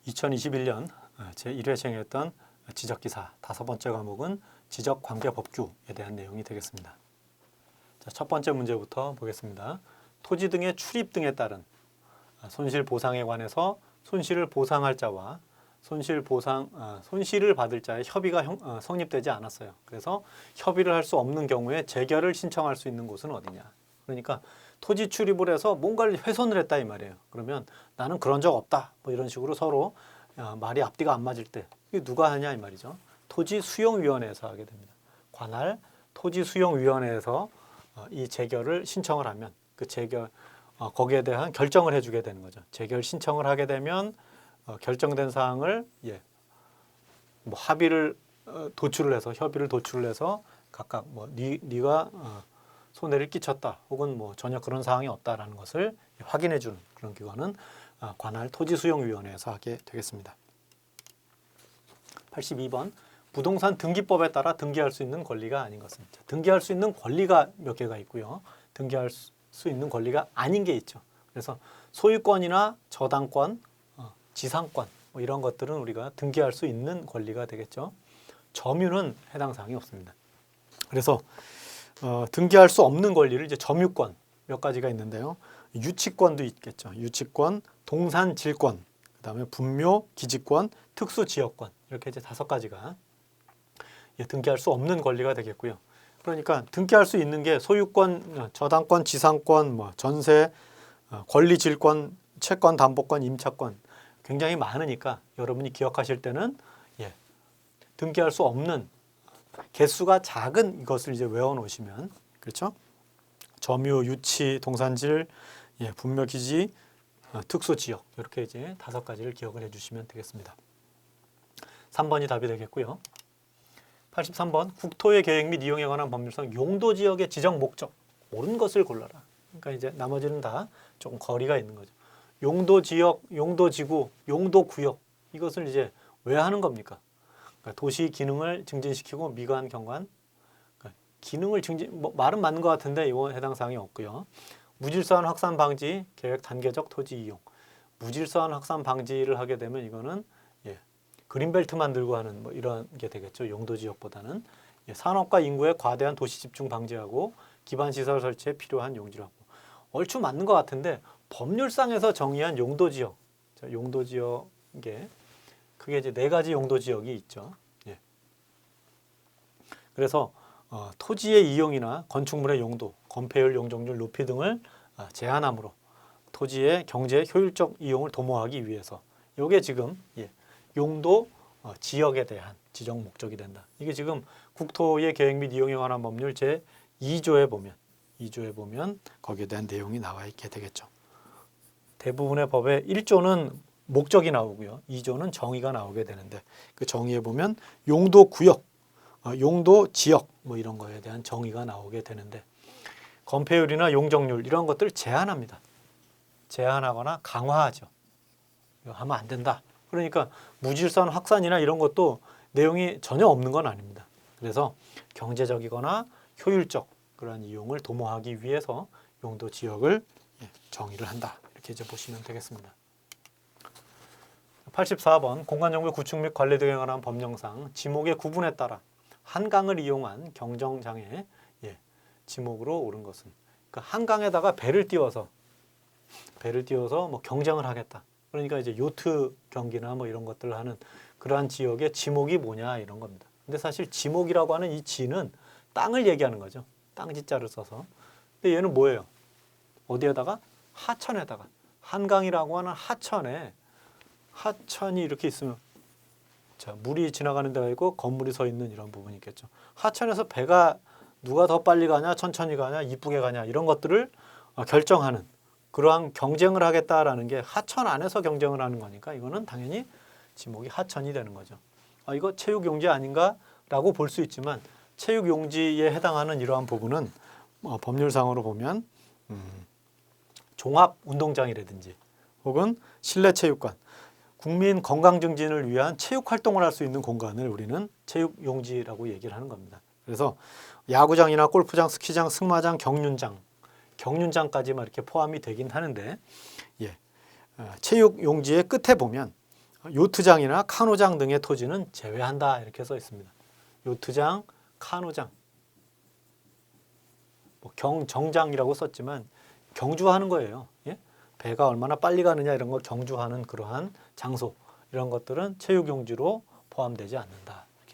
2021년 제1회 시행했던 지적기사 5번째 과목은 지적관계법규에 대한 내용이 되겠습니다. 자, 첫 번째 문제부터 보겠습니다. 토지 등의 출입 등에 따른 손실보상에 관해서 손실을 보상할 자와 손실을 받을 자의 협의가 성립되지 않았어요. 그래서 협의를 할 수 없는 경우에 재결을 신청할 수 있는 곳은 어디냐. 그러니까 토지 출입을 해서 뭔가를 훼손을 했다 이 말이에요. 그러면 나는 그런 적 없다. 뭐 이런 식으로 서로 말이 앞뒤가 안 맞을 때 이게 누가 하냐 이 말이죠. 토지수용위원회에서 하게 됩니다. 관할 토지수용위원회에서 이 재결을 신청을 하면 그 재결 거기에 대한 결정을 해주게 되는 거죠. 재결 신청을 하게 되면 결정된 사항을 뭐 합의를 도출을 해서 협의를 도출을 해서 각각 뭐 네가 손해를 끼쳤다 혹은 뭐 전혀 그런 사항이 없다라는 것을 확인해 주는 그런 기관은 관할 토지수용위원회에서 하게 되겠습니다. 82번 부동산 등기법에 따라 등기할 수 있는 권리가 아닌 것은 등기할 수 있는 권리가 몇 개가 있고요. 등기할 수 있는 권리가 아닌 게 있죠. 그래서 소유권이나 저당권, 지상권 뭐 이런 것들은 우리가 등기할 수 있는 권리가 되겠죠. 점유는 해당 사항이 없습니다. 그래서 등기할 수 없는 권리를 이제 점유권 몇 가지가 있는데요. 유치권도 있겠죠. 유치권, 동산질권, 그다음에 분묘, 기지권, 특수지역권 이렇게 이제 5가지가 등기할 수 없는 권리가 되겠고요. 그러니까 등기할 수 있는 게 소유권, 저당권, 지상권, 뭐 전세, 권리질권, 채권, 담보권, 임차권 굉장히 많으니까 여러분이 기억하실 때는 등기할 수 없는 개수가 작은 이것을 이제 외워놓으시면 그렇죠? 점유, 유치, 동산질, 분묘, 기지, 특수지역 이렇게 이제 5가지를 기억을 해주시면 되겠습니다. 3번이 답이 되겠고요. 83번 국토의 계획 및 이용에 관한 법률상 용도지역의 지정 목적 옳은 것을 골라라. 그러니까 이제 나머지는 다 조금 거리가 있는 거죠. 용도지역, 용도지구, 용도구역 이것을 이제 왜 하는 겁니까? 그러니까 도시 기능을 증진시키고 미관, 경관 그러니까 기능을 증진 말은 맞는 것 같은데 이거 해당 사항이 없고요. 무질서한 확산 방지, 계획 단계적 토지 이용. 무질서한 확산 방지를 하게 되면 이거는 그린벨트 만들고 하는 뭐 이런 게 되겠죠. 용도지역보다는 산업과 인구의 과대한 도시 집중 방지하고 기반 시설 설치에 필요한 용지라고. 얼추 맞는 것 같은데 법률상에서 정의한 용도지역, 용도지역에 그게 이제 4가지 용도지역이 있죠. 그래서 토지의 이용이나 건축물의 용도, 건폐율, 용적률 높이 등을 제한함으로 토지의 경제 효율적 이용을 도모하기 위해서 이게 지금 용도 지역에 대한 지정 목적이 된다. 이게 지금 국토의 계획 및 이용에 관한 법률 제2조에 보면 거기에 대한 내용이 나와 있게 되겠죠. 대부분의 법의 1조는 목적이 나오고요. 2조는 정의가 나오게 되는데 그 정의에 보면 용도 구역, 용도 지역 뭐 이런 거에 대한 정의가 나오게 되는데 건폐율이나 용적률 이런 것들을 제한합니다. 제한하거나 강화하죠. 이거 하면 안 된다. 그러니까 무질서한 확산이나 이런 것도 내용이 전혀 없는 건 아닙니다. 그래서 경제적이거나 효율적 그런 이용을 도모하기 위해서 용도 지역을 정의를 한다. 이렇게 이제 보시면 되겠습니다. 84번 공간정보 구축 및 관리 등에 관한 법령상 지목의 구분에 따라 한강을 이용한 경정장애 지목으로 옳은 것은 그러니까 한강에다가 배를 띄워서 뭐 경쟁을 하겠다. 그러니까 이제 요트 경기나 뭐 이런 것들을 하는 그러한 지역의 지목이 뭐냐 이런 겁니다. 근데 사실 지목이라고 하는 이 지는 땅을 얘기하는 거죠. 땅지자를 써서. 근데 얘는 뭐예요? 어디에다가? 하천에다가. 한강이라고 하는 하천이 이렇게 있으면 자, 물이 지나가는 데가 있고 건물이 서 있는 이런 부분이 있겠죠. 하천에서 배가 누가 더 빨리 가냐, 천천히 가냐, 이쁘게 가냐 이런 것들을 결정하는 그러한 경쟁을 하겠다라는 게 하천 안에서 경쟁을 하는 거니까 이거는 당연히 지목이 하천이 되는 거죠. 이거 체육용지 아닌가라고 볼 수 있지만 체육용지에 해당하는 이러한 부분은 법률상으로 보면 종합운동장이라든지 혹은 실내체육관, 국민 건강 증진을 위한 체육활동을 할 수 있는 공간을 우리는 체육용지라고 얘기를 하는 겁니다. 그래서 야구장이나 골프장, 스키장, 승마장, 경륜장까지만 이렇게 포함이 되긴 하는데 체육용지의 끝에 보면 요트장이나 카누장 등의 토지는 제외한다 이렇게 써 있습니다. 요트장, 카누장, 뭐 정장이라고 썼지만 경주하는 거예요. 예? 배가 얼마나 빨리 가느냐 이런 거 경주하는 그러한 장소 이런 것들은 체육용지로 포함되지 않는다.